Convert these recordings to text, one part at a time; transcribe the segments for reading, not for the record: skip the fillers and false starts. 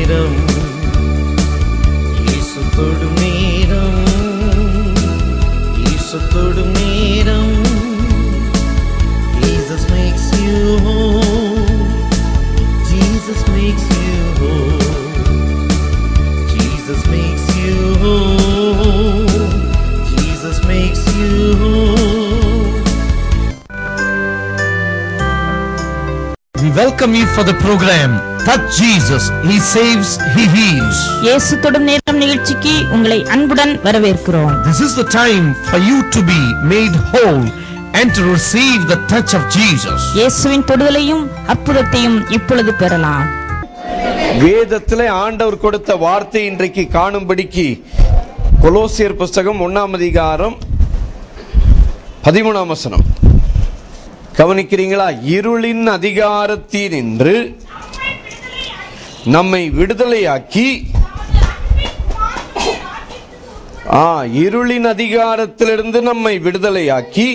நேரம், இயேசு தொடும் நேரம், இயேசு தொடும் நேரம். Jesus makes you whole, Jesus makes you whole, Jesus makes you whole, Jesus makes you whole. We welcome you for the program Touch Jesus, He saves, He heals. இயேசு தொடும் நேரம் நிகழ்ச்சிக்கு உங்களை அன்புடன் வரவேற்கிறோம். This is the time for you to be made whole and to receive the touch of Jesus. இயேசுவின் தொடுதலையும் அற்புதத்தையும் இப்பொழுது பெறலாம். வேதத்திலே ஆண்டவர் கொடுத்த வார்த்தை இன்றைக்கு காணும்படிக்கு கொலோசியர் புஸ்தகம் 1ஆம் அதிகாரம் 13ஆம் வசனம். கவனிக்கிறீங்களா? இருளின் அதிகாரத்தினின்று நம்மை விடுதலையாக்கி, இருளின் அதிகாரத்திலிருந்து நம்மை விடுதலையாக்கி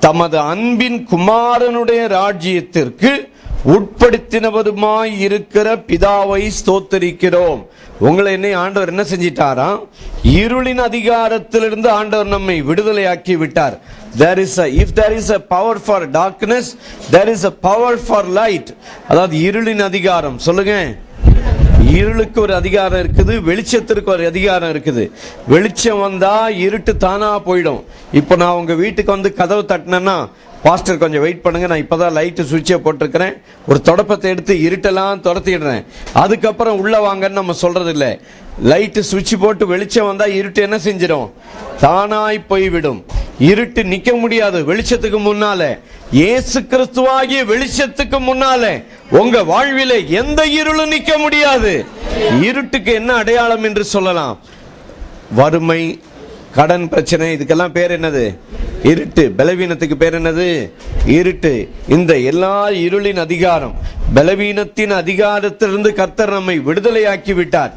தமது அன்பின் குமாரனுடைய ராஜ்யத்திற்கு உட்படுத்தினவருமாய் இருக்கிற பிதாவை ஸ்தோத்தரிக்கிறோம். உங்களை என்ன ஆண்டவர் என்ன செஞ்சிட்டாராம்? இருளின் அதிகாரத்திலிருந்து ஆண்டவர் நம்மை விடுதலையாக்கி விட்டார். If there is a power for darkness, there is a power for light. அதாவது இருளின் அதிகாரம் சொல்லுங்க. இருளுக்கு ஒரு அதிகாரம் இருக்குது, வெளிச்சத்திற்கு ஒரு அதிகாரம் இருக்குது. வெளிச்சம் வந்தா இருட்டு தானா போயிடும். இப்போ நான் உங்க வீட்டுக்கு வந்து கதவு தட்டினேன்னா, பாஸ்டர் கொஞ்சம் வெயிட் பண்ணுங்க, நான் இப்பதான் லைட்டு சுவிட்சை போட்டிருக்கிறேன், ஒரு தொடப்பத்தை எடுத்து இருட்டெல்லாம் துரத்திடுறேன், அதுக்கப்புறம் உள்ள வாங்கன்னு நம்ம சொல்றது இல்லை. லைட்டு சுவிட்ச் போட்டு வெளிச்சம் வந்தா இருட்டு என்ன செஞ்சிடும்? தானாய் போய்விடும். இருட்டு நிக்க முடியாது வெளிச்சத்துக்கு முன்னால. இயேசு கிறிஸ்துவாகிய வெளிச்சத்துக்கு முன்னால உங்க வாழ்விலே எந்த இருளும் நிக்க முடியாது. இருட்டுக்கு என்ன அடையாளம் என்று சொல்லலாம்? வறுமை, கடன் பிரச்சனை, இதுக்கெல்லாம் பேர் என்னது? இருட்டு. பலவீனத்துக்கு பேர் என்னது? இருட்டு. இந்த எல்லா இருளின் அதிகாரம், பலவீனத்தின் அதிகாரத்திலிருந்து கர்த்தர் நம்மை விடுதலையாக்கி விட்டார்.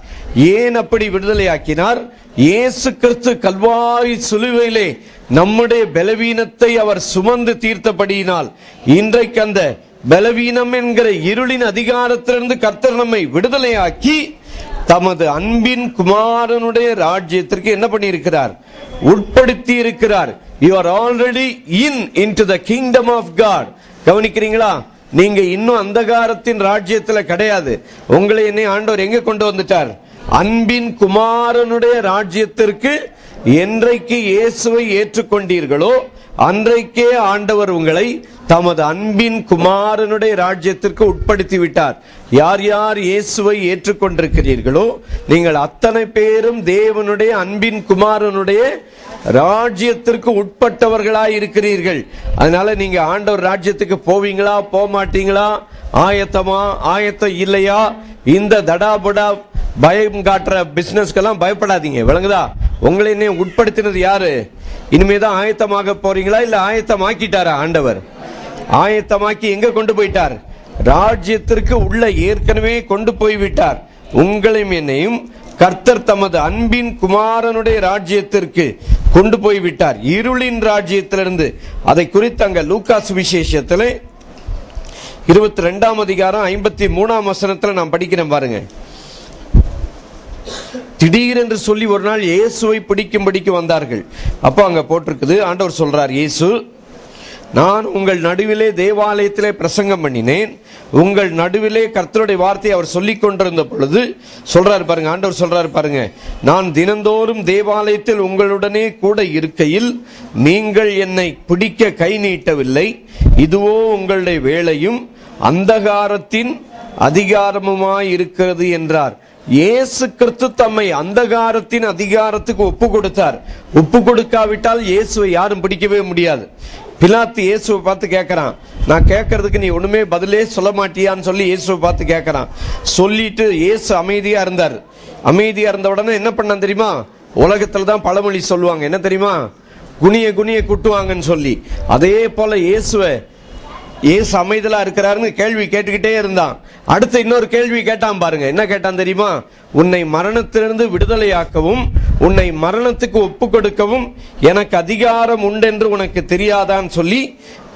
ஏன் அப்படி விடுதலையாக்கினார்? இயேசு கிறிஸ்து கல்வாரி சிலுவையிலே நம்முடைய பலவீனத்தை அவர் சுமந்து தீர்த்தபடியினால் இன்றைக்கு அந்த பலவீனம் என்கிற இருளின் அதிகாரத்திலிருந்து கர்த்தர் நம்மை விடுதலையாக்கி தமது அன்பின் குமாரனுடைய ராஜ்யத்திற்கு என்ன பண்ணி இருக்கிறார்? உட்படுத்தி இருக்கிறார். You are already into the kingdom of God. கவனிக்கிறீங்களா? நீங்க இன்னும் அந்தகாரத்தின் ராஜ்யத்துல கிடையாது. உங்களை என்னை ஆண்டவர் எங்க கொண்டு வந்துட்டார்? அன்பின் குமாரனுடைய ராஜ்யத்திற்கு. என்றைக்கு இயேசுவை ஏற்றுக்கொண்டீர்களோ அன்றைக்கே ஆண்டவர் உங்களை தமது அன்பின் குமாரனுடைய ராஜ்யத்திற்கு உட்படுத்தி விட்டார். யார் யார் இயேசுவை ஏற்றுக்கொண்டிருக்கிறீர்களோ நீங்கள் அத்தனை பேரும் தேவனுடைய அன்பின் குமாரனுடைய ராஜ்யத்திற்கு உட்பட்டவர்களாய் இருக்கிறீர்கள். அதனால நீங்க ஆண்டவர் ராஜ்யத்துக்கு போவீங்களா, போக மாட்டீங்களா, ஆயத்தமா, ஆயத்தம் இல்லையா, இந்த தடாபுடா பயம் காட்டுற பிசினஸ்க்கெல்லாம் பயப்படாதீங்க. விளங்குதா? உங்களை என்ன உட்படுத்தினது யாரு? இனிமேதான் ஆயத்தமாக போறீங்களா, இல்ல ஆயத்தமாக்கிட்டாரா ஆண்டவர்? ஆயத்தமாக்கி எங்க கொண்டு போயிட்டார்? ராஜ்யத்திற்கு உள்ள ஏற்கனவே கொண்டு போய்விட்டார். உங்களையும் என்னையும் கர்த்தர் தமது அன்பின் குமாரனுடைய ராஜ்யத்திற்கு கொண்டு போய்விட்டார், இருளின் ராஜ்யத்திலிருந்து. அதை குறித்து அங்க லூக்கா சுவிசேஷத்துல 22ஆம் அதிகாரம் 53ஆம் வசனத்துல நாம் படிக்கிறோம் பாருங்க. திடீரென்று சொல்லி ஒரு நாள் இயேசுவை பிடிக்கும்படிக்கு வந்தார்கள். அப்போ அங்க போட்டிருக்குது, ஆண்டவர் சொல்றார், இயேசு, நான் உங்கள் நடுவிலே தேவாலயத்திலே பிரசங்கம் பண்ணினேன், உங்கள் நடுவிலே கர்த்தருடைய வார்த்தையை அவர் சொல்லிக் கொண்டிருந்த பொழுது சொல்றாரு பாருங்க, ஆண்டவர் சொல்றாரு பாருங்க, நான் தினந்தோறும் தேவாலயத்தில் உங்களுடனே கூட இருக்கையில் நீங்கள் என்னை பிடிக்க கை நீட்டவில்லை. இதுவோ உங்களுடைய வேலையும் அந்தகாரத்தின் அதிகாரமுமாய் இருக்கிறது என்றார். இயேசு கிறிஸ்து தம்மை அந்தகாரத்தின் அதிகாரத்துக்கு ஒப்பு கொடுத்தார். ஒப்பு கொடுக்காவிட்டால் இயேசுவை யாரும் பிடிக்கவே முடியாது. பிலாத்து இயேசுவை பார்த்து கேட்கறான், நான் கேட்கறதுக்கு நீ ஒண்ணுமே பதிலே சொல்ல மாட்டியான்னு சொல்லி இயேசுவை பார்த்து கேட்கறான். சொல்லிட்டு இயேசு அமைதியா இருந்தார். அமைதியா இருந்த உடனே என்ன பண்ண தெரியுமா? உலகத்துல தான் பழமொழி சொல்லுவாங்க, என்ன தெரியுமா? குனிய குனிய குட்டுவாங்கன்னு சொல்லி. அதே போல இயேசு அமைதலா இருக்கிறாருன்னு கேள்வி கேட்டுக்கிட்டே இருந்தான். அடுத்து இன்னொரு கேள்வி கேட்டான் பாருங்க. என்ன கேட்டான் தெரியுமா? உன்னை மரணத்திலிருந்து விடுதலையாக்கவும் உன்னை மரணத்துக்கு ஒப்பு கொடுக்கவும் எனக்கு அதிகாரம் உண்டென்று உனக்கு தெரியாதான்னு சொல்லி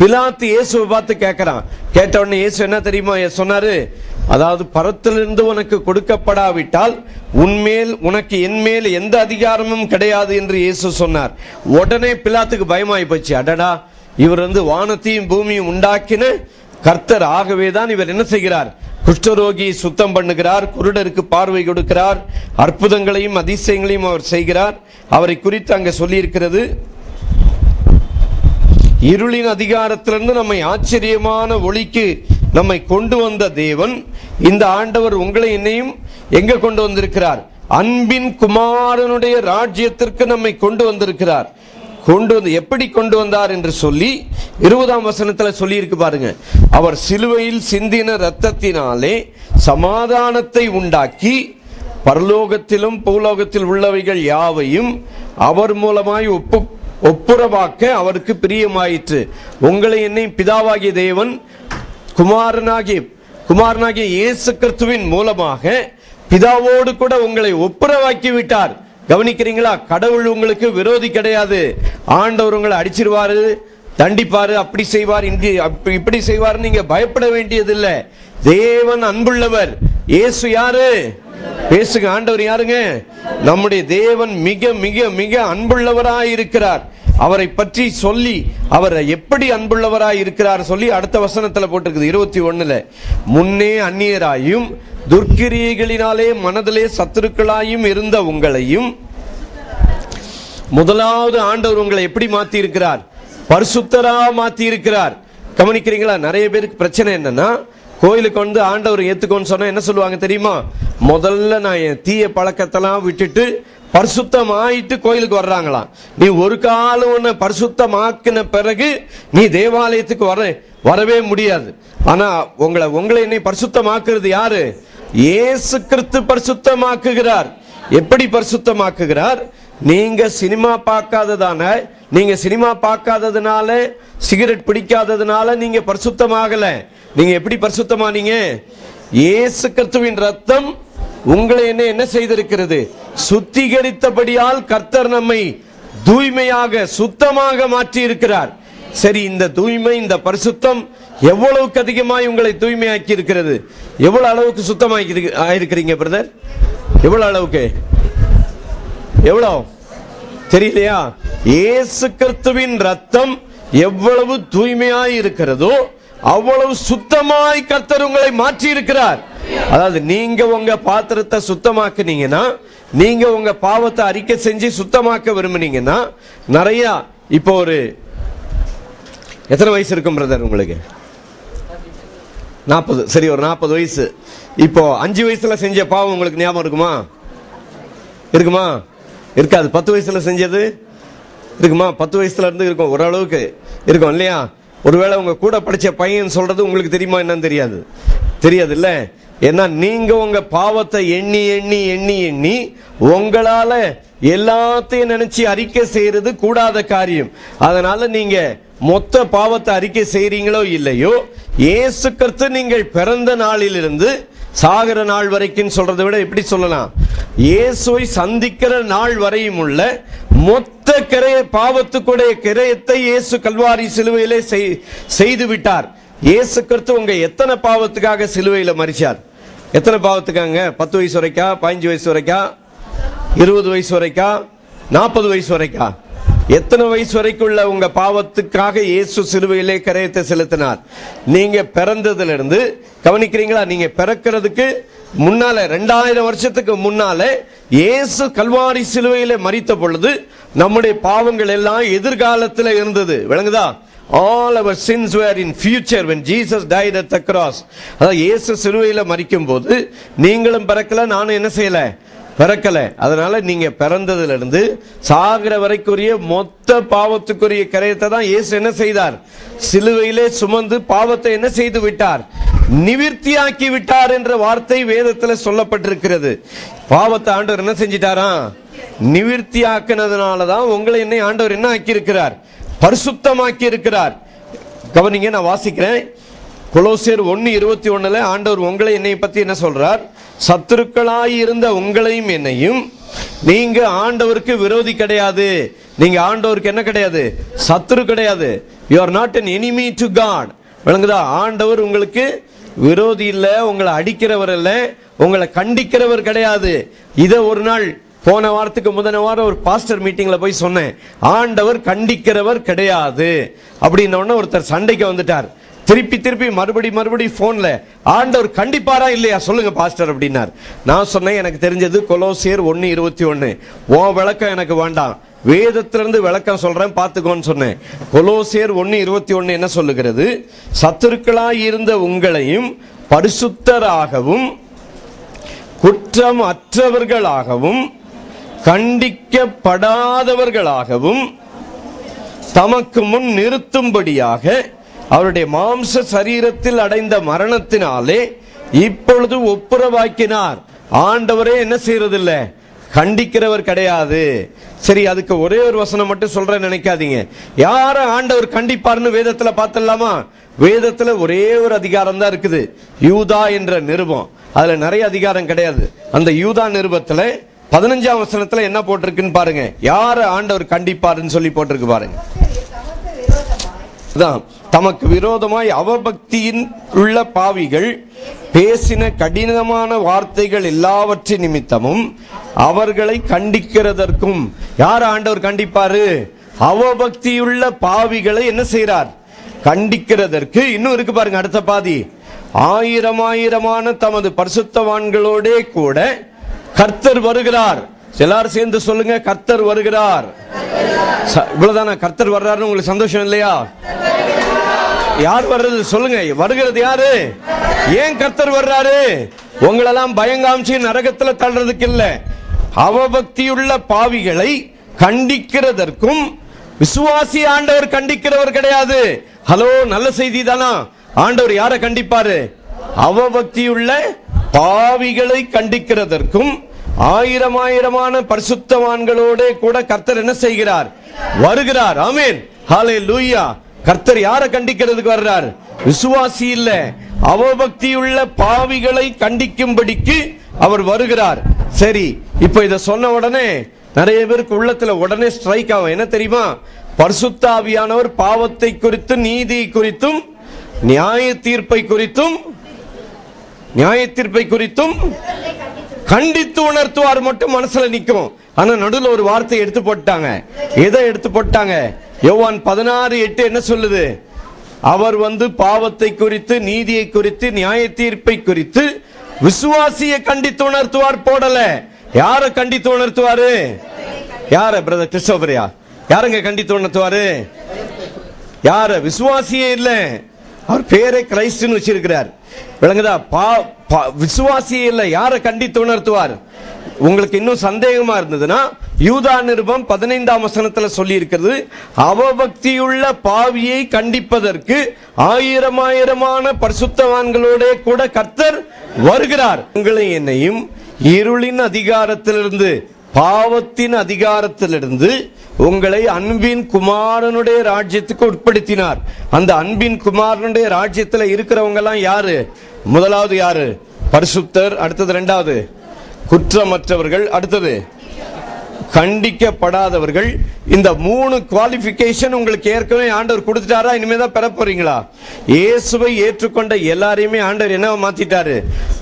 பிலாத்து இயேசுவை பார்த்து கேட்கிறான். கேட்ட உடனே இயேசு என்ன தெரியுமா சொன்னாரு? அதாவது பரத்திலிருந்து உனக்கு கொடுக்கப்படாவிட்டால் உன்மேல் உனக்கு என்மேல் எந்த அதிகாரமும் கிடையாது என்று இயேசு சொன்னார். உடனே பிலாத்துக்கு பயமாய் போச்சு. அடடா, இவர் வானத்தையும் பூமியும் உண்டாக்கின கர்த்தர், ஆகவேதான் இவர் என்ன செய்கிறார்? குஷ்டரோகியை சுத்தம் பண்ணுகிறார், குருடருக்கு பார்வை கொடுக்கிறார், அற்புதங்களையும் அதிசயங்களையும் அவர் செய்கிறார். அவரை குறித்து அங்க சொல்லி இருக்கிறது, இருளின் அதிகாரத்திலிருந்து நம்மை ஆச்சரியமான ஒளிக்கு நம்மை கொண்டு வந்த தேவன் இந்த ஆண்டவர் உங்களை என்னையும் எங்க கொண்டு வந்திருக்கிறார்? அன்பின் குமாரனுடைய ராஜ்யத்திற்கு நம்மை கொண்டு வந்திருக்கிறார். எப்படி கொண்டு வந்தார் என்று சொல்லி 20ஆம் வசனத்துல சொல்லி இருக்கு பாருங்க. அவர் சிலுவையில் சிந்தின இரத்தத்தினாலே சமாதானத்தை உண்டாக்கி பரலோகத்திலும் பூலோகத்தில் உள்ளவைகள் யாவையும் அவர் மூலமாய் ஒப்புரவாக்க அவருக்கு பிரியமாயிற்று. உங்களை என்னை பிதாவாகிய தேவன் குமாரனாகிய இயேசு கிறிஸ்துவின் மூலமாக பிதாவோடு கூட உங்களை ஒப்புரவாக்கி விட்டார். கவனிக்கிறீங்களா? கடவுள் உங்களுக்கு விரோதி கிடையாது. ஆண்டவர் உங்களை அடிச்சிருவாரு, தண்டிப்பாரு, அப்படி செய்வார், இப்படி செய்வார், நீங்க பயப்பட வேண்டியதில்லை. தேவன் அன்புள்ளவர். இயேசு யாரு? பேசுங்க. ஆண்டவர் யாருங்க? நம்முடைய தேவன் மிக மிக மிக அன்புள்ளவராய் இருக்கிறார். அவரை பற்றி சொல்லி அவர் எப்படி அன்புள்ளவராய் இருக்கிறார் சொல்லி அடுத்த வசனத்துல போட்டிருக்குது 21ல, முன்னே அந்நியராயும் துர்க்கிரியைகளினாலே மனதிலே சத்துருக்களாயும் இருந்த உங்களையும் முதலாவது ஆண்டவர் உங்களை எப்படி மாத்தி இருக்கிறார்? பரிசுத்தரா மாத்தி இருக்கிறார். கவனிக்கிறீங்களா? நிறைய பேருக்கு பிரச்சனை என்னன்னா, கோயிலுக்கு ஆண்டவர் ஏத்துக்கோன்னு சொன்னா என்ன சொல்லுவாங்க தெரியுமா? முதல்ல நான் என் தீய பழக்கத்தெல்லாம் விட்டுட்டு பரிசுத்தமாயிட்டு கோயிலுக்கு வர்றாங்களாம். நீ ஒரு காலம் உன்னை பரிசுத்தமாக்கின பிறகு நீ தேவாலயத்துக்கு வரவே முடியாது. ஆனா உங்களை என்னை பரிசுத்தமாக்குறது யாரு? இயேசு கிறிஸ்து பரிசுத்தமாக்குகிறார். எப்படி பரிசுத்தமாக்குகிறார்? நீங்க சினிமா பார்க்காததுனால சிகரெட் பிடிக்காததுனால நீங்க பரிசுத்தமாகல. நீங்க எப்படி பரிசுத்தமானீங்க? இயேசு கிறிஸ்துவின் ரத்தம் உங்களை என்ன செய்திருக்கிறது? சுத்திகரித்தபடியால் கர்த்தர் நம்மை தூய்மையாக சுத்தமாக மாற்றி இருக்கிறார். சரி, இந்த தூய்மை, இந்த பரிசுத்தம் எவ்வளவுக்கு அதிகமாய் உங்களை தூய்மையாக்கி இருக்கிறது? எவ்வளவு அளவுக்கு சுத்தமாக்கி ஆயிருக்கிறீங்க பிரதர்? எவ்வளவு அளவுக்கு? எவ்வளவு தெரியலையா? இயேசு கிறிஸ்துவின் ரத்தம் எவ்வளவு தூய்மையாய் இருக்கிறதோ அவ்வளவு சுத்தமாய் கர்த்தர் உங்களை மாற்றி இருக்கிறார். அதாவது நீங்க உங்க பாத்திரத்தை சுத்தமாக்குனீங்கன்னா, நீங்க உங்க பாவத்தை அறிக்கை செஞ்சு சுத்தமாக்க விரும்புனீங்கன்னா, நிறைய இப்போ ஒரு எத்தனை வயசு இருக்கும் பிரதர் உங்களுக்கு? 40. சரி, ஒரு 40 வயசு. இப்போ 5 வயசுல செஞ்ச பாவம் உங்களுக்கு ஞாபகம் இருக்குமா? இருக்காது. 10 வயசுல செஞ்சது இருக்குமா? 10 வயசுல இருந்து இருக்கும், ஓரளவுக்கு இருக்கும் இல்லையா? ஒருவேளை உங்க கூட படிச்ச பையன் சொல்றது உங்களுக்கு தெரியுமா என்னன்னு தெரியாது இல்ல. ஏன்னா நீங்க உங்க பாவத்தை எண்ணி எண்ணி எண்ணி எண்ணி உங்களால எல்லாத்தையும் நினைச்சு அறிக்கை செய்யறது கூடாத காரியம். அதனால நீங்க மொத்த பாவத்தை அறிக்கை செய்றீங்களோ இல்லையோ, இயேசு கிறிஸ்து நீங்கள் பிறந்த நாளிலிருந்து சாகிற நாள் வரைக்கும் சொல்றதை விட எப்படி சொல்லலாம், இயேசுவை சந்திக்கிற நாள் வரையும் உள்ள மொத்த பாவத்துக்குடைய கிரயத்தை இயேசு கல்வாரி சிலுவையிலே செய்து விட்டார். இயேசு கிறிஸ்து உங்க எத்தனை பாவத்துக்காக சிலுவையில மரிச்சார்? எத்தனை பாவத்துக்காங்க? 10 வயசு வரைக்கா? 15 வயசு வரைக்கா? 20 வயசு வரைக்கா? 40 வயசு வரைக்கா? எத்தனை வயசு வரைக்கும் உள்ள உங்க பாவத்துக்காக இயேசு சிலுவையிலே கரையத்தை செலுத்தினார்? நீங்க பிறந்ததுல இருந்து, கவனிக்கிறீங்களா? நீங்க பிறக்கிறதுக்கு முன்னால 2000 வருஷத்துக்கு முன்னால இயேசு கல்வாரி சிலுவையிலே மரித்த பொழுது நம்முடைய பாவங்கள் எல்லாம் எதிர்காலத்தில் இருந்தது. விளங்குதா? All our sins were in future when Jesus died at the cross. அதாவது இயேசு சிலுவையில மரிக்கும் போது நீங்களும் பிறக்கல, நானும் என்ன செய்யல, பிறக்கல. அதனால நீங்க பிறந்ததுல இருந்து சாகிற வரைக்குரிய மொத்த பாவத்துக்குரிய கரையத்தை தான் இயேசு என்ன செய்தார்? சிலுவையிலே சுமந்து பாவத்தை என்ன செய்து விட்டார்? நிவிர்த்தியாக்கி விட்டார் என்ற வார்த்தை வேதத்தில் சொல்லப்பட்டிருக்கிறது. பாவத்தை ஆண்டவர் என்ன செஞ்சிட்டாரா? நிவிர்த்தியாக்கினதுனாலதான் உங்களை என்னை ஆண்டவர் என்ன ஆக்கி இருக்கிறார்? பரிசுத்தமாக்கி இருக்கிறார். கவனிங்க, நான் வாசிக்கிறேன். கொலோசியர் 1:21 ஆண்டவர் உங்களை என்னை பத்தி என்ன சொல்றார்? சத்துருக்களாய் இருந்த உங்களையும் என்னையும், நீங்க ஆண்டவருக்கு விரோதி கிடையாது, நீங்க ஆண்டவருக்கு என்ன கிடையாது? சத்துரு கிடையாது. You are not an enemy to God. விளங்குதா? ஆண்டவர் உங்களுக்கு விரோதி இல்ல, உங்களை அடிக்கிறவர் இல்ல, உங்களை கண்டிக்கிறவர் கிடையாது. இதை ஒரு நாள் போன வாரத்துக்கு முந்தின வாரம் ஒரு பாஸ்டர் மீட்டிங்ல போய் சொன்னேன். ஆண்டவர் கண்டிக்கிறவர் கிடையாது அப்படின்ன ஒருத்தர் சண்டைக்கு வந்துட்டார். திருப்பி மறுபடி போன்ல ஆண்டவர் கண்டிப்பாரா இல்லையா சொல்லுங்க பாஸ்டர் அப்படின்னார். நான் சொன்னேன், எனக்கு தெரிஞ்சது கொலோசியர் 1:21. உன் விளக்கம் எனக்கு வேண்டாம், வேதத்திலிருந்து விளக்கம் சொல்றேன் பார்த்துக்கோன்னு சொன்னேன். கொலோசியர் 1:21 என்ன சொல்லுகிறது? சத்துருக்களாய் இருந்த உங்களையும் பரிசுத்தராகவும் குற்றம் அற்றவர்களாகவும் கண்டிக்கப்படாதவர்களாகவும் தமக்கு முன் நிறுத்தும்படியாக அவருடைய மாம்ச சரீரத்தில் அடைந்த மரணத்தினாலே இப்பொழுது ஒப்புரவாக்கினார். ஆண்டவரே என்ன செய்யறதில்ல, கண்டிக்கிறவர் கிடையாது. சரி, அதுக்கு ஒரே ஒரு வசனம் மட்டும் சொல்றேன் நினைக்காதீங்க. யார ஆண்டவர் கண்டிப்பார்னு வேதத்துல பார்த்தலாமா? வேதத்துல ஒரே ஒரு அதிகாரம் தான் இருக்குது, யூதா என்ற நிருபம். அதுல நிறைய அதிகாரம் கிடையாது. அந்த யூதா நிருபத்துல 15ஆம் வசனத்துல என்ன போட்டிருக்குன்னு பாருங்க. யார ஆண்டவர் கண்டிப்பாருன்னு சொல்லி போட்டிருக்கு பாருங்க. தமக்கு விரோதமாய் அவபக்தியின் உள்ள பாவிகள் பேசின கடினமான வார்த்தைகள் எல்லாவற்றின் நிமித்தமும் அவர்களை கண்டிக்கிறதற்கும். யார் ஆண்டவர் கண்டிப்பாரு? அவபக்தியுள்ள பாவிகளை என்ன செய்யறார்? கண்டிக்கிறதற்கு. இன்னும் இருக்கு பாருங்க அடுத்த பாதி. ஆயிரமான தமது பரிசுத்தவான்களோட கூட கர்த்தர் வருகிறார். எல்லாரும் சேர்ந்து சொல்லுங்க, கர்த்தர் வருகிறார். இவ்வளவுதானா? கர்த்தர் வர்றாருன்னு உங்களுக்கு சந்தோஷம் இல்லையா? யார் வர்றது சொல்லுங்க, வருகிறது யாரு? ஏன் கர்த்தர் வர்றாரு? உங்களெல்லாம் பயங்காமிச்சு நரகத்துல தள்ளுறதுக்கு இல்ல, அவபக்தியுள்ள பாவிகளை கண்டிக்கிறதற்கும். விசுவாசி ஆண்டவர் கண்டிக்கிறவர் கிடையாது. ஹலோ, நல்ல செய்தி தானா? ஆண்டவர் யாரை கண்டிப்பாரு? அவபக்தியுள்ள பாவிகளை கண்டிக்கிறதற்கும் ஆயிரமான பரிசுத்தவான்களோட கூட கர்த்தர் என்ன செய்கிறார்? வருகிறார். ஆமென், ஹல்லேலூயா. கர்த்தர் யாரை கண்டிக்கிறதுக்கு வர்றார்? விசுவாசி இல்ல, அவபக்தியுள்ள பாவிகளை கண்டிக்கும்படிக்கு அவர் வருகிறார். சரி, இப்ப இத சொன்ன உடனே நிறைய பேருக்கு உள்ளத்துல உடனே ஸ்ட்ரைக் ஆகும். என்ன தெரியுமா? பரிசுத்த ஆவியானவர் பாவத்தை குறித்து, நீதி குறித்தும், நியாய தீர்ப்பை குறித்தும் கண்டித்து உணர்த்துவார் மட்டும் மனசுல நிக்கும். ஆனா நடுவில் ஒரு வார்த்தை எடுத்து போட்டாங்க. எதை எடுத்து போட்டாங்க? யோவான் 16:8 என்ன சொல்லுது? அவர் பாவத்தை குறித்து, நீதியை குறித்து, நியாய தீர்ப்பை குறித்து விசுவாசியை கண்டித்து உணர்த்துவார் போடல. யார கண்டித்து உணர்த்துவாரு? யார? பிரதர் கிறிஸ்டோபரியா? யாருங்க கண்டித்து உணர்த்துவாரு? யார? விசுவாசியே இல்ல, அவர் பேரே கிரைஸ்ட்னு வச்சிருக்கிறார். விளங்குதா? விசுவாசியே இல்ல, யார கண்டித்து உணர்த்துவார்? உங்களுக்கு இன்னும் சந்தேகமா இருந்ததுன்னா யூதா நிருபம் 15ஆம் வசனத்துல சொல்லி இருக்கிறது, அவபக்தியுள்ள பாவியை கண்டிப்பதற்கு ஆயிரமான பரிசுத்தவான்களோட கூட கர்த்தர் வருகிறார். உங்களை என்னையும் இருளின் அதிகாரத்திலிருந்து, பாவத்தின் அதிகாரத்திலிருந்து உங்களை அன்பின் குமாரனுடைய ராஜ்யத்துக்கு உட்படுத்தினார். அந்த அன்பின் குமாரனுடைய ராஜ்யத்துல இருக்கிறவங்க எல்லாம் யாரு? முதலாவது யாரு? பரிசுத்தர். அடுத்தது இரண்டாவது குற்றமற்றவர்கள். அடுத்தது கண்டிக்கப்படாதவர்கள். இந்த 3 குவாலிபிகேஷன் உங்களுக்கு ஏற்கனவே ஆண்டவர் கொடுத்துட்டாரா? இனிமேதான் பெற போறீங்களா? இயேசுவை ஏற்றுக்கொண்ட எல்லாரையுமே ஆண்டவர் என்ன மாத்திட்டாரு?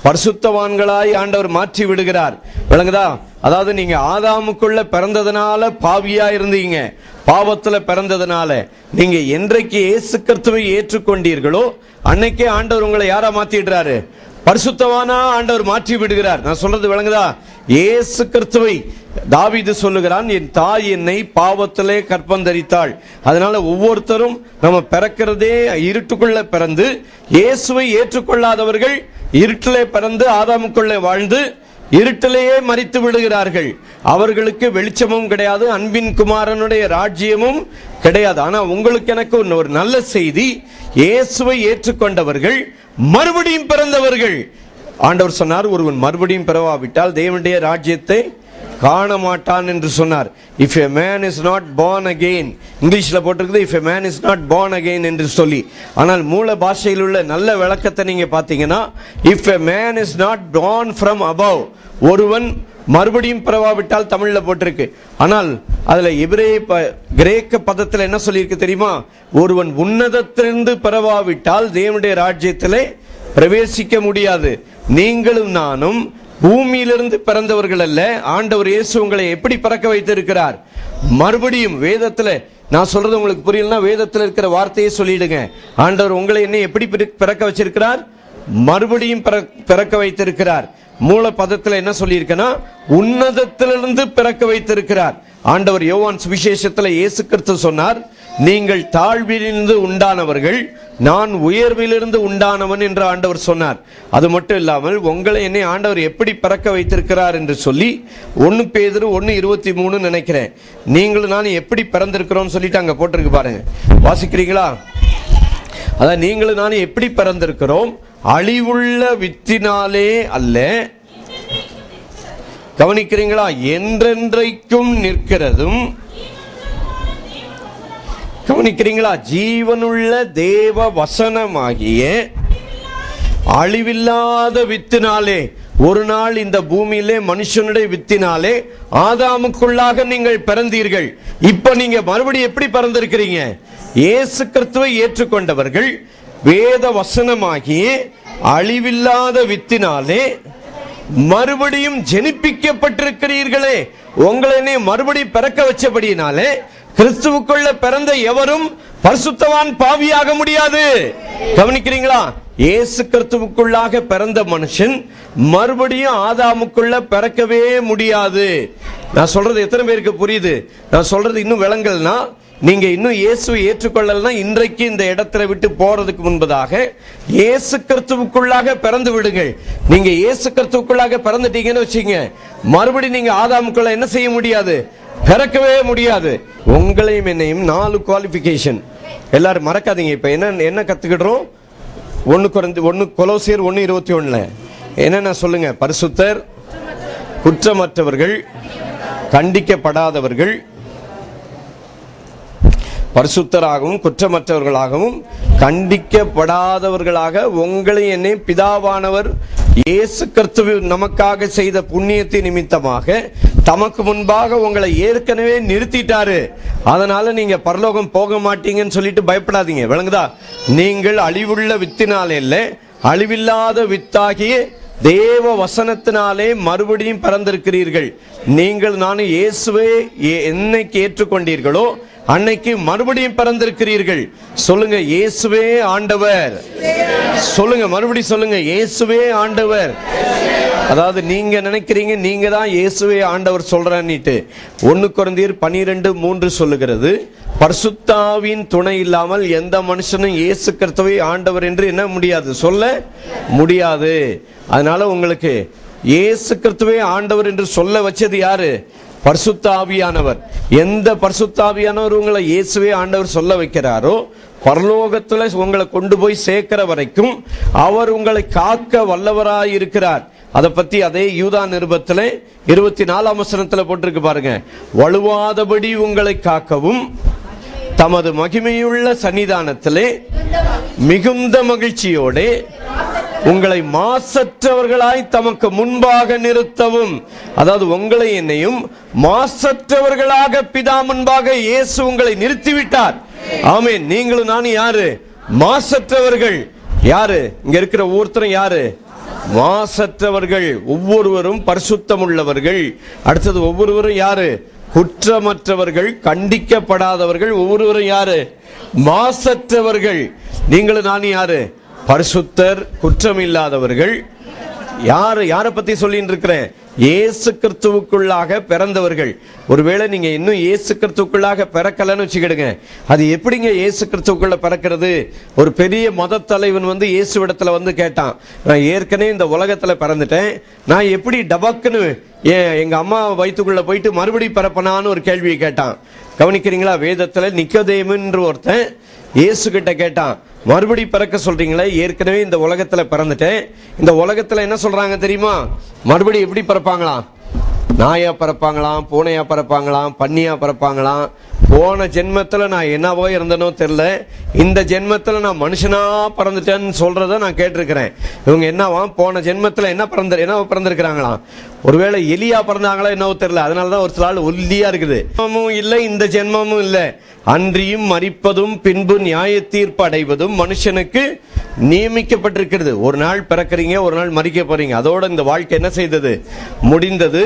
பரிசுத்தவான்களாய் ஆண்டவர் மாற்றி விடுகிறார். விளங்குதா? அதாவது நீங்க ஆதாமுக்குள்ள பிறந்ததுனால பாவியா இருந்தீங்க, பாவத்துல பிறந்ததுனால நீங்க என்றைக்கு இயேசு கிறிஸ்துவை ஏற்றுக்கொண்டீர்களோ அன்னைக்கே ஆண்டவர் உங்களை யாரா மாத்திடுறாரு? பரிசுத்தவானா ஆண்டவர் மாற்றி விடுகிறார். நான் சொல்றது விளங்குதா? இயேசு கிறிஸ்துவை தாவீது சொல்லுகிறான், என் தாய் என்னை பாவத்திலே கற்பந்தரித்தாள். அதனால ஒவ்வொருத்தரும் நம்ம பிறக்கிறதே இருட்டுக்குள்ள பிறந்து, இயேசுவை ஏற்றுக்கொள்ளாதவர்கள் இருட்டிலே பிறந்து ஆதாமுக்குள்ளே வாழ்ந்து இருட்டிலேயே மரித்து விடுகிறார்கள். அவர்களுக்கு வெளிச்சமும் கிடையாது, அன்பின் குமாரனுடைய ராஜ்யமும் கிடையாது. ஆனா உங்களுக்கு எனக்கு ஒரு நல்ல செய்தி, இயேசுவை ஏற்றுக்கொண்டவர்கள் மறுபடியும் பிறந்தவர்கள். ஆண்டவர் சொன்னார், ஒருவன் மறுபடியும் பிறவாவிட்டால் தேவனுடைய ராஜ்யத்தை காண மாட்டான் என்று சொன்னார். If a man is not born again, இங்கிலீஷ்ல போட்டிருக்குது if a man is not born again என்று சொல்லி. ஆனால் மூல பாஷையில் உள்ள நல்ல விளக்கத்தை நீங்க பாத்தீங்கன்னா if a man is not born from above, ஒருவன் மறுபடியும் பிறவாவிட்டால் தமிழ்ல போட்டிருக்கு. ஆனால் அதுல கிரேக்க பதத்துல என்ன சொல்லியிருக்கு தெரியுமா? ஒருவன் உன்னதத்திலிருந்து பிறவாவிட்டால் தேவனுடைய ராஜ்யத்திலே பிரவேசிக்க முடியாது. நீங்களும் நானும் பூமியிலிருந்து பிறந்தவர்கள் அல்ல. ஆண்டவர் இயேசு உங்களை எப்படி பிறக்க வைத்திருக்கிறார்? மறுபடியும் வேதத்துல, நான் சொல்றது உங்களுக்கு புரியலன்னா வேதத்தில் இருக்கிற வார்த்தையை சொல்லிடுங்க. ஆண்டவர் உங்களை என்ன எப்படி பிறக்க வச்சிருக்கிறார்? மறுபடியும் பிறக்க வைத்திருக்கிறார். மூல பதத்தில் என்ன சொல்லியிருக்கனா, உன்னதத்திலிருந்து பிறக்க வைத்திருக்கிறார். ஆண்டவர் யோவான் சுவிசேஷத்தில் இயேசு கிறிஸ்து சொன்னார், நீங்கள் தாழ்விலிருந்து உண்டானவர்கள், நான் உயர்விலிருந்து உண்டானவன் என்று ஆண்டவர் சொன்னார். அது மட்டும் இல்லாமல் உங்களை என்னை ஆண்டவர் எப்படி பிறக்க வைத்திருக்கிறார் என்று சொல்லி 1 பேதுரு 1:23 நினைக்கிறேன், நீங்களும் நான் எப்படி பிறந்திருக்கிறோம் சொல்லிட்டு அங்க போட்டிருக்கு பாருங்க, வாசிக்கிறீங்களா? அதான் நீங்களும் நான் எப்படி பிறந்திருக்கிறோம், அழிவுள்ள வித்தினாலே அல்ல, கவனிக்கிறீங்களா, என்றென்றைக்கும் நிற்கிறதும், கவனிக்கிறீங்களா, ஜீவனுள்ள தேவ வசனமாகிய அழிவில்லாத வித்தினாலே. ஒரு நாள் இந்த பூமியிலே மனுஷனுடைய வித்தினாலே ஆதாமுக்குள்ளாக நீங்கள் பிறந்தீர்கள். இப்ப நீங்க மறுபடியும் எப்படி பிறந்திருக்கிறீங்க? இயேசு கிறிஸ்துவை ஏற்றுக்கொண்டவர்கள் வேத வசனமாகிய அழிவில்லாத வித்தினாலே மறுபடியும் ஜெனிப்பிக்கப்பட்டிருக்கிறீர்களே. உங்களை மறுபடியும் பிறக்க வச்சபடியினாலே கிறிஸ்துவுக்குள்ள பிறந்த எவரும் பரிசுத்தவான் பாவியாக முடியாது. கவனிக்கிறீங்களா? இயேசு கிறிஸ்துவுக்குள்ளாக பிறந்த மனுஷன் மறுபடியும் ஆதாமுக்குள்ள பிறக்கவே முடியாது. நான் சொல்றது எத்தனை பேருக்கு புரியுது? நான் சொல்றது இன்னும் விளங்கல்னா, நீங்க இன்னும் இயேசுவை ஏற்றுக்கொள்ளலன்னா இன்றைக்கு இந்த இடத்துல விட்டு போறதுக்கு முன்பதாக இயேசு கிறிஸ்துவுக்குள்ளாக பிறந்து விடுங்கள். நீங்க இயேசு கிறிஸ்துவுக்குள்ளாக பிறந்துட்டீங்கன்னு வச்சுங்க, மறுபடியும் நீங்க ஆதாமுக்குள்ள என்ன செய்ய முடியாது? பிறக்கவே முடியாது. உங்களையும் என்னையும் 4 குவாலிபிகேஷன் எல்லாரும் மறக்காதீங்க. இப்ப என்ன கத்துக்கிடுறோம்? 1 கொலோசியர் 1:21 என்னென்ன சொல்லுங்க? பரிசுத்தர், குற்றமற்றவர்கள், கண்டிக்கப்படாதவர்கள், பரிசுத்தராகவும் குற்றமற்றவர்களாகவும் கண்டிக்கப்படாதவர்களாக உங்களை என்னை பிதாவானவர் இயேசு கிறிஸ்து நமக்காக செய்த புண்ணியத்தின் நிமித்தமாக தமக்கு முன்பாக உங்களை ஏற்கனவே நிறுத்திட்டாரு. அதனால நீங்க பரலோகம் போக மாட்டீங்கன்னு சொல்லிட்டு பயப்படாதீங்க. விளங்குதா? நீங்கள் அழிவுள்ள வித்தினாலே இல்ல, அழிவில்லாத வித்தாகிய தேவ வசனத்தினாலே மறுபடியும் பிறந்திருக்கிறீர்கள். நீங்கள் நானும் இயேசுவை என்னைக்கு ஏற்றுக்கொண்டீர்களோ அன்னைக்கு மறுபடியும் பிறந்திருக்கிறீர்கள். சொல்லுங்க, இயேசுவே ஆண்டவர். சொல்லுங்க, மறுபடியும் சொல்லுங்க, இயேசுவே ஆண்டவர். அதாவது நீங்க நினைக்கிறீங்க நீங்க தான் இயேசுவே ஆண்டவர் சொல்றன்னிட்டு. 1 கொரிந்தியர் 12:3 சொல்லுகிறது, பரிசுத்தாவின் துணை இல்லாமல் எந்த மனுஷனும் இயேசு கிறிஸ்துவை ஆண்டவர் என்று என்ன முடியாது, சொல்ல முடியாது. அதனால உங்களுக்கு இயேசு கிறிஸ்துவே ஆண்டவர் என்று சொல்ல வச்சது யாரு? பரிசுத்த ஆவியானவர். எந்த பரிசுத்த ஆவியானவர் உங்களை இயேசுவே ஆண்டவர் சொல்ல வைக்கிறாரோ, பரலோகத்துல உங்களை கொண்டு போய் சேர்க்கிற வரைக்கும் அவர் உங்களை காக்க வல்லவராய் இருக்கிறார். அதை பத்தி அதே யூதா நிருபத்துல 24ஆம் வசனத்துல போட்டிருக்கு பாருங்க, வலுவாதபடி உங்களை காக்கவும் தமது மகிமையுள்ள சன்னிதானத்திலே மிகுந்த மகிழ்ச்சியோட உங்களை மாசற்றவர்களாய் தமக்கு முன்பாக நிறுத்தவும். அதாவது உங்களை என்னையும் மாசற்றவர்களாக பிதா முன்பாக இயேசு உங்களை நிறுத்திவிட்டார். ஆமென். நீங்களும் நானும் யாரு? மாசற்றவர்கள். யாரு? இங்க இருக்கிற ஒவ்வொருத்தரும் யாரு? மாசற்றவர்கள். ஒவ்வொருவரும் பரிசுத்தம் உள்ளவர்கள். அடுத்தது ஒவ்வொருவரும் யாரு? குற்றமற்றவர்கள், கண்டிக்கப்படாதவர்கள். ஒவ்வொருவரும் யாரு? மாசற்றவர்கள். நீங்களும் நானும் யாரு? பரிசுத்தர், குற்றம் இல்லாதவர்கள். யாரை பத்தி சொல்லிட்டு இருக்கிறேன்? இயேசு கிறிஸ்துவுக்குள்ளாக பிறந்தவர்கள். ஒருவேளை நீங்க இன்னும் இயேசு கிறிஸ்துவுக்குள்ளாக பிறக்கலன்னு வச்சுக்கிடுங்க. அது எப்படிங்க இயேசு கிறிஸ்துவுக்குள்ள பிறக்கிறது? ஒரு பெரிய மத தலைவன் இயேசுவிடத்துல கேட்டான், நான் ஏற்கனவே இந்த உலகத்துல பிறந்துட்டேன், நான் எப்படி டபக்குன்னு எங்க அம்மா வயிற்றுக்குள்ள போயிட்டு மறுபடியும் பிறப்பனான்னு ஒரு கேள்வியை கேட்டான். கவனிக்கிறீங்களா? வேதத்துல நிக்கோதேமுன்ற ஒருத்தன் இயேசு கிட்ட கேட்டான், மறுபடி பிறக்க சொல்றீங்களே, ஏற்கனவே இந்த உலகத்துல பிறந்துட்டேன், இந்த உலகத்துல என்ன சொல்றாங்க தெரியுமா? மறுபடி எப்படி பிறப்பாங்களாம்? நாயா பிறப்பாங்களாம், பூனையா பிறப்பாங்களாம், பன்னியா பிறப்பாங்களாம். போன ஜென்மத்துல நான் என்னவோ இருந்தனோ தெரியல, இந்த ஜென்மத்துல நான் மனுஷனா பிறந்துட்டேன்னு சொல்றத நான் கேட்டிருக்கிறேன். இவங்க என்னவா போன ஜென்மத்துல என்ன பிறந்திருக்கிறாங்களாம்? ஒருவேளை எலியா பிறந்தாங்களா என்னவோ தெரியல. அதனாலதான் ஒரு சில ஆள் ஒல்லியா இருக்குது. இல்லை, இந்த ஜென்மமும் இல்லை. அன்றியும் மரிப்பதும் பின்பு நியாய தீர்ப்பு அடைவதும் மனுஷனுக்கு நியமிக்கப்பட்டிருக்கிறது. ஒரு நாள் பிறக்கிறீங்க, ஒரு நாள் மரிக்க போறீங்க. அதோட இந்த வாழ்க்கை என்ன செய்தது? முடிந்தது.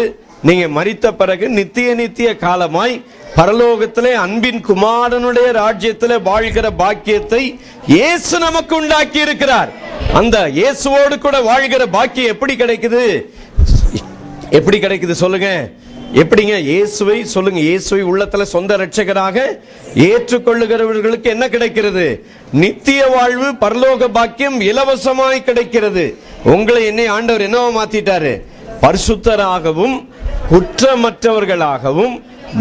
நீங்க மரித்த பிறகு நித்திய காலமாய் பரலோகத்திலே அன்பின் குமாரனுடைய ராஜ்யத்திலே வாழ்கிற பாக்கியத்தை இயேசு நமக்கு உண்டாக்கி இருக்கிறார். அந்த இயேசுவோடு கூட வாழ்கிற பாக்கியம் எப்படி கிடைக்குது? எப்படி கிடைக்குது சொல்லுங்க? எப்படிங்க? இயேசுவை சொல்லுங்க. இயேசுவை உள்ளத்துல சொந்த இரட்சகராக ஏற்றுக்கொள்ளுகிறவர்களுக்கு என்ன கிடைக்கிறது? நித்திய வாழ்வு, பரலோக பாக்கியம் இலவசமாய் கிடைக்கிறது. உங்களை என்னை ஆண்டவர் என்னவா மாத்திட்டாரு? பரிசுத்தராகவும் குற்றமற்றவர்களாகவும்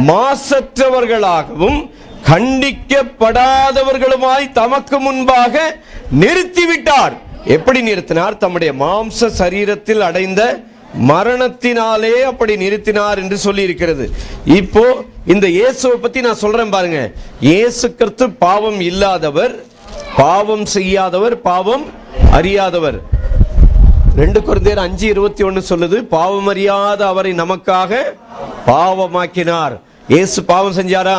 மாசற்றவர்களாகவும் கண்டிக்கப்படாதவர்களுமாய் தமக்கு முன்பாக நிறுத்திவிட்டார். எப்படி நிறுத்தினார்? தம்முடைய மாம்ச சரீரத்தில் அடைந்த மரணத்தினாலே அப்படி நிறுத்தினார் என்று சொல்லி இருக்கிறது. இப்போ இந்த இயேசுவை பத்தி நான் சொல்றேன் பாருங்க. இயேசு கிறிஸ்து பாவம் இல்லாதவர், பாவம் செய்யாதவர், பாவம் அறியாதவர். 2 கொரிந்தியர் 5:21 சொல்லுது, பாவம் அறியாத அவரை நமக்காக பாவமாக்கினார். இயேசு பாவம் செஞ்சாரா?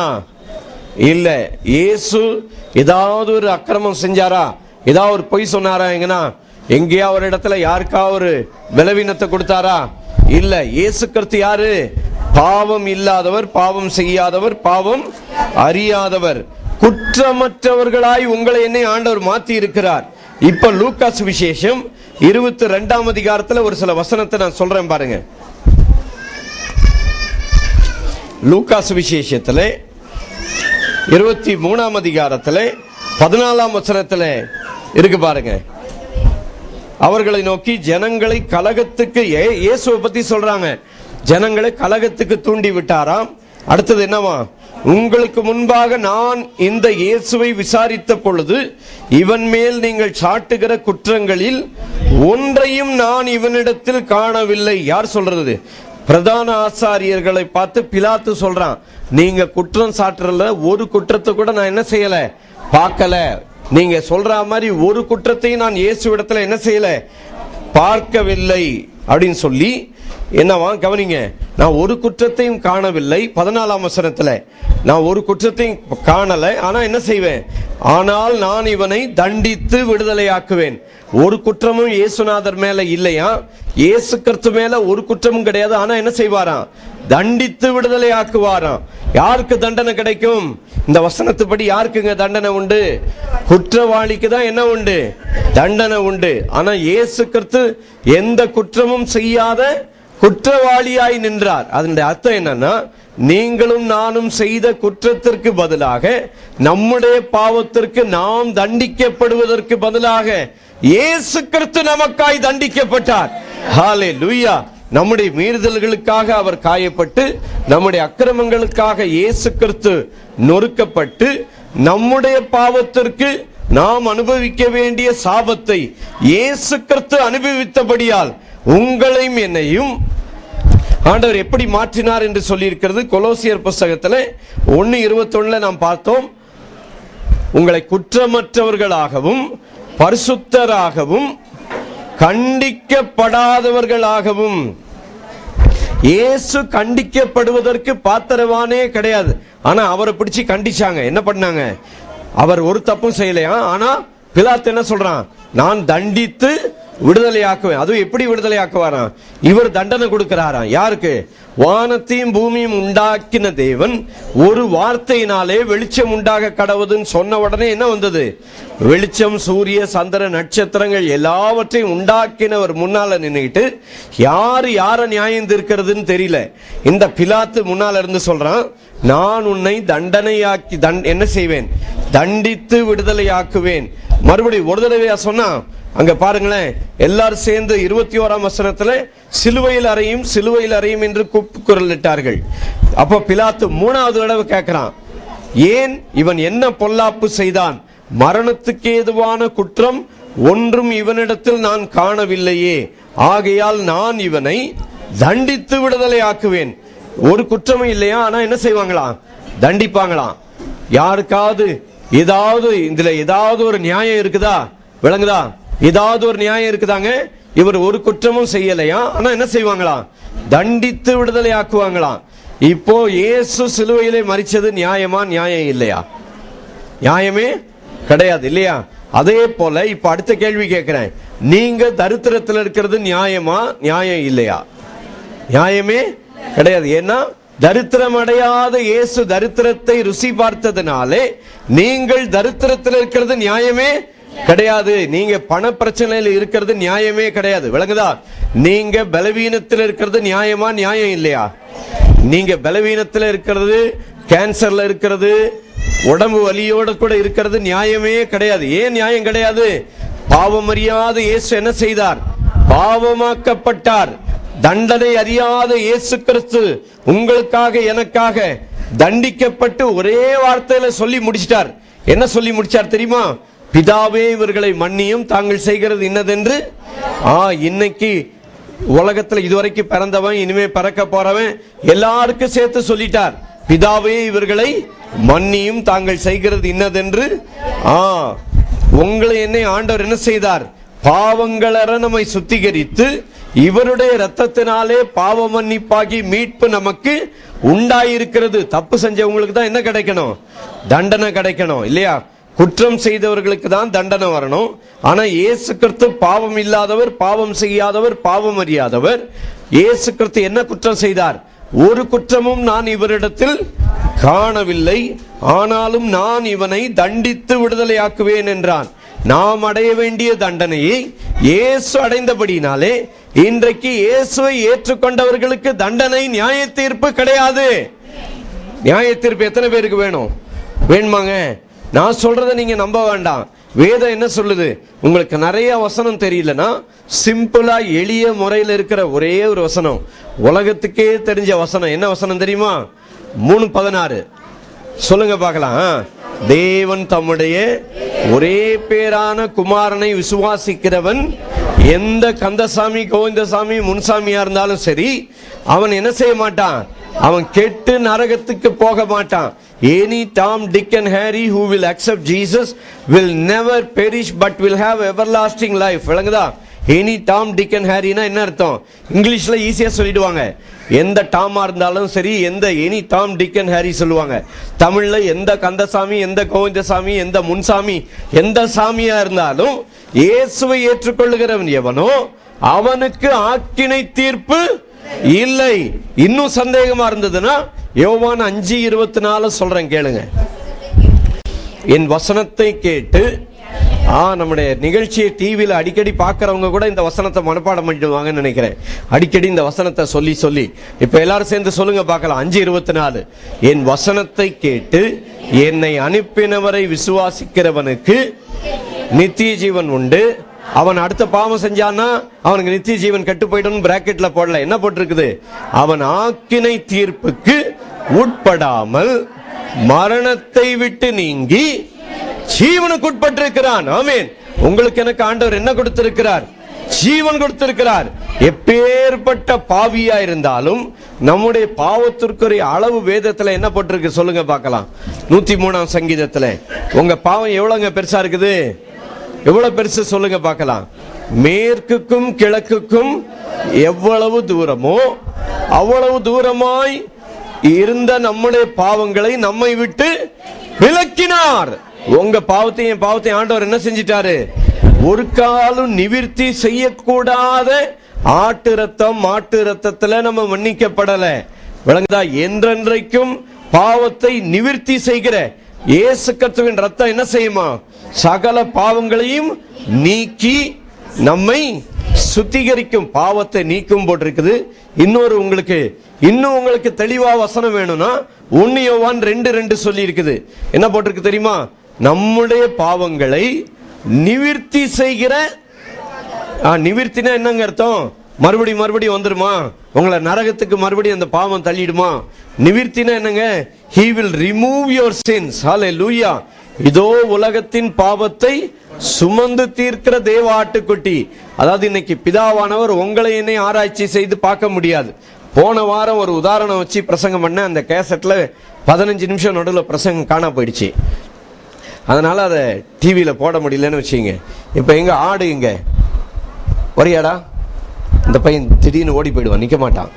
இல்ல. இயேசு ஏதாவது ஒரு அக்கிரமம் செஞ்சாரா? ஏதாவது ஒரு பொய் சொன்னாரா? எங்கேயா ஒரு இடத்துல யாருக்கா ஒரு பலவீனத்தை கொடுத்தாரா? இல்ல. இயேசு கிறிஸ்து யாரு? பாவம் இல்லாதவர், பாவம் செய்யாதவர், பாவம் அறியாதவர், குற்றமற்றவர்களாய் உங்களை என்னை ஆண்டவர் மாத்தி இருக்கிறார். இப்ப லூக்கா சுவிசேஷம் 22ஆம் அதிகாரத்துல ஒரு சில வசனத்தை நான் சொல்றேன் பாருங்க. லூக்கா சுவிசேஷத்துல 23ஆம் அதிகாரத்துல 14ஆம் வசனத்துல இருக்கு பாருங்க. அவர்களை நோக்கி ஜனங்களை கலகத்துக்கு, இயேசுவை பத்தி சொல்றாங்க, ஜனங்களை கலகத்துக்கு தூண்டி விட்டாராம். அடுத்தது என்னவா? உங்களுக்கு முன்பாக நான் இந்த இயேசுவை விசாரித்த பொழுது இவன் மேல் நீங்கள் சாட்டுகிற குற்றங்களில் ஒன்றையும் நான் இவனிடத்தில் காணவில்லை. யார் சொல்றது? பிரதான ஆசாரியர்களை பார்த்து பிலாத்து சொல்றான், நீங்க குற்றம் சாட்டுறதுல ஒரு குற்றத்தை கூட நான் என்ன செய்யல, பார்க்கல. நீங்க சொல்ற மாதிரி ஒரு குற்றத்தையும் நான் இயேசு இடத்துல என்ன செய்யல, பார்க்கவில்லை அப்படின்னு சொல்லி என்னவா கவனிங்க. நான் ஒரு குற்றத்தையும் காணவில்லை. 14ஆம் வசனத்துல நான் ஒரு குற்றத்தையும் காணல, ஆனா என்ன செய்வேன்? ஆனால் நான் இவனை தண்டித்து விடுதலையாக்குவேன். ஒரு குற்றமும் இயேசுநாதர் மேல இல்லையா? இயேசு கிறிஸ்து மேல ஒரு குற்றமும் கிடையாது. ஆனா என்ன செய்வாராம்? தண்டித்து விடுதலையாக்குவாராம். யாருக்கு தண்டனை கிடைக்கும்? இந்த வசனத்துப்படி யாருக்குங்க தண்டனை உண்டு? குற்றவாளிக்கு தான் என்ன உண்டு? தண்டனை உண்டு. ஆனா இயேசு கிறிஸ்து எந்த குற்றமும் செய்யாத குற்றவாளியாய் நின்றார். அதனுடைய அர்த்தம் என்னன்னா, நீங்களும் நானும் செய்த குற்றத்திற்கு பதிலாக, நம்முடைய பாவத்திற்கு நாம் தண்டிக்கப்படுவதற்கு பதிலாக இயேசு கிறிஸ்து நமக்காய் தண்டிக்கப்பட்டார். ஹல்லேலூயா. நம்முடைய மீறுதல்களுக்காக அவர் காயப்பட்டு, நம்முடைய அக்கிரமங்களுக்காக இயேசு கிறிஸ்து நொறுக்கப்பட்டு, நம்முடைய பாவத்திற்கு நாம் அனுபவிக்க வேண்டிய சாபத்தை இயேசு கிறிஸ்து அனுபவித்தபடியால் உங்களையும் என்னையும் ஆண்டவர் எப்படி மாற்றினார் என்று சொல்லி இருக்கிறது. கொலோசியர் புஸ்தகத்தில் 1:21 நாம் பார்த்தோம். உங்களை குற்றமற்றவர்களாகவும் பரிசுத்தராகவும் கண்டிக்கப்படாதவர்களாகவும். இயேசு கண்டிக்கப்படுவதற்கு பாத்திரவானே கிடையாது. ஆனா அவரை பிடிச்சு கண்டிச்சாங்க. என்ன பண்ணாங்க? அவர் ஒரு தப்பும் செய்யலையா. ஆனா பிலாத்து என்ன சொல்றான்? நான் தண்டித்து விடுதலையாக்குவேன். அதுவும் எப்படி விடுதலையாக்குவாராம்? இவர் தண்டனை கொடுக்கிறாராம். யாருக்கு? வானத்தையும் பூமியும் உண்டாக்கின தேவன் ஒரு வார்த்தையினாலே வெளிச்சம் உண்டாக கடவுதுன்னு சொன்ன உடனே என்ன வந்தது? வெளிச்சம், சூரிய சந்திர நட்சத்திரங்கள் எல்லாவற்றையும் உண்டாக்கினவர் முன்னால நின்றுட்டு யாரை நியாயம் தீர்க்கிறதுன்னு தெரியல. இந்த பிலாத்து முன்னால இருந்து சொல்றான், நான் உன்னை தண்டனையாக்கி என்ன செய்வேன்? தண்டித்து விடுதலையாக்குவேன். மறுபடியும் ஒரு தடவையா சொன்னா அங்க பாருங்களேன். எல்லாரும் சேர்ந்து 21ஆம் வசனத்துல சிலுவையில் அறையும் சிலுவையில் அறையும் என்று கூப்பிட்டுட்டார்கள். அப்போ பிலாத்து 3வது தடவை கேட்கிறான், ஏன் இவன் என்ன பொல்லாப்பு செய்தான்? மரணத்துக்கு ஏதுவான குற்றம் ஒன்றும் இவனிடத்தில் நான் காணவில்லையே, ஆகையால் நான் இவனை தண்டித்து விடுதலையாக்குவேன். ஒரு குற்றமும் இல்லையா, ஆனா என்ன செய்வாங்களாம்? தண்டிப்பாங்களாம். யாருக்காவது ஏதாவது இதுல ஏதாவது ஒரு நியாயம் இருக்குதா? விளங்குதா? ஏதாவது ஒரு நியாயம் இருக்குதாங்க? இவர் ஒரு குற்றமும் செய்யலையா, ஆனா என்ன செய்வாங்களாம்? தண்டித்து விடுதலையாக்குவாங்களாம். இப்போ இயேசு சிலுவையிலே மரிச்சது நியாயமா? நியாயம் இல்லையா? நியாயமே கிடையாது இல்லையா? அதே போல இப்ப அடுத்த கேள்வி கேட்கிறேன், நீங்க தரித்திரத்தில் இருக்கிறது நியாயமா? நியாயம் இல்லையா? நியாயமே கிடையாது. ஏன்னா தரித்திரம் அடையாத இயேசு தரித்திரத்தை ருசி பார்த்ததுனாலே நீங்கள் தரித்திரத்தில் இருக்கிறது நியாயமே கிடையாது. நீங்க பண பிரச்சனையில் இருக்கிறது நியாயமே கிடையாது. விளங்குதா? நீங்க பலவீனத்தில் இருக்கிறது நியாயமா? நியாயம் இல்லையா? நீங்க பலவீனத்தில் இருக்கிறது, கேன்சர்ல இருக்கிறது, உடம்பு வலியோட கூட இருக்கிறது நியாயமே கிடையாது. ஏன் நியாயம் கிடையாது? பாவம் அறியாத இயேசு என்ன செய்தார்? பாவமாக்கப்பட்டார். தண்டனை அறியாத இயேசு கிறிஸ்து உங்களுக்காக எனக்காக தண்டிக்கப்பட்டு ஒரே வார்த்தையில சொல்லி முடிச்சிட்டார். என்ன சொல்லி முடிச்சார் தெரியுமா? பிதாவே இவர்களை மன்னியும், தாங்கள் செய்கிறது இன்னதென்று. இன்னைக்கு உலகத்துல இதுவரைக்கும் பிறந்தவன், இனிமே பிறக்க போறவன் எல்லாருக்கும் சேர்த்து சொல்லிட்டார், பிதாவே இவர்களை மன்னியும், தாங்கள் செய்கிறது இன்னதென்று. உங்களை என்னை ஆண்டவர் என்ன செய்தார்? பாவங்களற நம்மை சுத்திகரித்து இவருடைய இரத்தத்தினாலே பாவ மன்னிப்பாகி மீட்பு நமக்கு உண்டாயிருக்கிறது. தப்பு செஞ்சவங்களுக்கு தான் என்ன கிடைக்கணும்? தண்டனை கிடைக்கணும் இல்லையா? குற்றம் செய்தவர்களுக்கு தான் தண்டனை வரணும். ஆனா இயேசு கிறிஸ்து பாவம் இல்லாதவர், பாவம் செய்யாதவர், பாவம் அறியாதவர். இயேசு கிறிஸ்து என்ன குற்றம் செய்தார்? ஒரு குற்றமும் நான் இவரிடத்தில் காணவில்லை, ஆனாலும் நான் இவனை தண்டித்து விடுதலையாக்குவேன் என்றான். நாம் அடைய வேண்டிய தண்டனையை இயேசு அடைந்தபடினாலே இன்றைக்கு இயேசுவை ஏற்றுக்கொண்டவர்களுக்கு தண்டனை, நியாய தீர்ப்பு கிடையாது. நியாய தீர்ப்பு எத்தனை பேருக்கு வேணும்? வேணுமாங்க? நான் சொல்றதை நீங்க நம்ப வேண்டாம். வேதம் என்ன சொல்லுது? உங்களுக்கு நிறைய வசனம் தெரியலனா சிம்பிளா எளிய முறையில் இருக்கிற ஒரே ஒரு வசனம், உலகத்துக்கே தெரிஞ்ச வசனம். என்ன வசனம் தெரியுமா? 3:16 சொல்லுங்க பார்க்கலாம். தேவன் தம்முடைய ஒரே பேரான குமாரனை விசுவாசிக்கிறவன் எந்த கந்தசாமி, கோவிந்தசாமி, முன்சாமியா இருந்தாலும் சரி, அவன் என்ன செய்ய மாட்டான்? அவன் கெட்டு நரகத்துக்கு போக மாட்டான். Any Tom, Dick and Harry who will accept Jesus will never perish but will have everlasting life. விளங்குதா? Any Tom, Dick and Harry னா என்ன அர்த்தம்? இங்கிலீஷ்ல ஈஸியா சொல்லிடுவாங்க. எந்த டாமா இருந்தாலும் சரி, எந்த any Tom, Dick and Harry சொல்லுவாங்க. தமிழ்ல எந்த கந்தசாமி, எந்த கோவிந்தசாமி, எந்த முன்சாமி, எந்த சாமியா இருந்தாலும் இயேசுவை ஏற்றுக்கொள்ளுகிறவன் எவனோ அவனுக்கு ஆக்கினை தீர்ப்பு இல்லை. இன்னும் சந்தேகமா இருந்ததுன்னா யோவான் 5:24 சொல்றேன், கேளுங்க. என் வசனத்தை கேட்டு நம்முடைய நிகழ்ச்சியை டிவியில அடிக்கடி பார்க்கறவங்க கூட இந்த வசனத்தை மனப்பாடம் பண்ணிடுவாங்கன்னு நினைக்கிறேன். அடிக்கடி இந்த வசனத்தை சொல்லி சொல்லி இப்ப எல்லாரும் சேர்ந்து சொல்லுங்க பார்க்கலாம். 5:24 என் வசனத்தை கேட்டு என்னை அனுப்பினவரை விசுவாசிக்கிறவனுக்கு நித்திய ஜீவன் உண்டு. அவன் அடுத்த பாவம் செஞ்சான்னா அவனுக்கு நித்திய ஜீவன் கெட்டு போயிடும். பிராக்கெட்ல போடல, என்ன போட்டிருக்குது? அவன் ஆக்கினை தீர்ப்புக்கு உட்படாமல் மரணத்தை விட்டு நீங்கி ஜீவனுக்கு உட்பட்டிருக்கிறான். ஆமென். உங்களுக்கு எனக்கு ஆண்டவர் என்ன கொடுத்திருக்கிறார்? ஜீவன் கொடுத்திருக்கிறார். எப்பேற்பட்ட பாவியா இருந்தாலும் நம்முடைய பாவத்திற்குரிய அளவு வேதத்துல என்ன போட்டிருக்கு சொல்லுங்க பார்க்கலாம். 103ஆம் சங்கீதத்துல உங்க பாவம் எவ்வளவுங்க பெருசா இருக்குது? எவ்வளவு பெருசு சொல்லுங்க பார்க்கலாம். மேற்குக்கும் கிழக்குக்கும் எவ்வளவு தூரமோ அவ்வளவு தூரமாய் இருந்த நம்முடைய பாவங்களை நம்மை விட்டு விலக்கினார். உங்க பாவத்தையும் என் பாவத்தையும் ஆண்டவர் என்ன செஞ்சிட்டாரு? ஒரு காலம் நிவிர்த்தி செய்யக்கூடாத ஆட்டு ரத்தம், மாட்டு ரத்தத்துல நம்ம மன்னிக்கப்படல. விளங்குதா? என்றென்றைக்கும் பாவத்தை நிவிர்த்தி செய்கிற இயேசு கிறிஸ்துவின் ரத்தம் என்ன செய்யுமா? சகல பாவங்களையும் நீக்கி நம்மை சுத்திகரிக்கும், பாவத்தை நீக்கும் போட்டிருக்குது. இன்னும் உங்களுக்கு தெளிவா வசனம் வேணும்னா 1 யோவான் 2:2 சொல்லி இருக்குது. என்ன போட்டிருக்கு தெரியுமா? நம்முடைய பாவங்களை நிவிர்த்தி செய்கிற. நிவிர்த்தினா என்னங்க அர்த்தம்? மறுபடியும் வந்துருமா? உங்களை நரகத்துக்கு மறுபடியும் அந்த பாவம் தள்ளிடுமா? நிவிர்த்தினா என்னங்க? He will remove your sins. Hallelujah. இதோ உலகத்தின் பாவத்தை சுமந்து தீர்க்கிற தேவ ஆட்டுக்குட்டி. அதாவது இன்னைக்கு பிதாவானவர் உங்களை என்னை ஆராய்ச்சி செய்து பார்க்க முடியாது. போன வாரம் ஒரு உதாரணம் வச்சு பிரசங்கம் பண்ண, அந்த கேசட்ல 15 நிமிஷம் நடுவில் பிரசங்கம் காணா போயிடுச்சு. அதனால அதை டிவியில போட முடியலன்னு வச்சுங்க. இப்ப எங்க ஆடு இங்க வரியாடா? இந்த பையன் திடீர்னு ஓடி போயிடுவான், நிக்க மாட்டான்.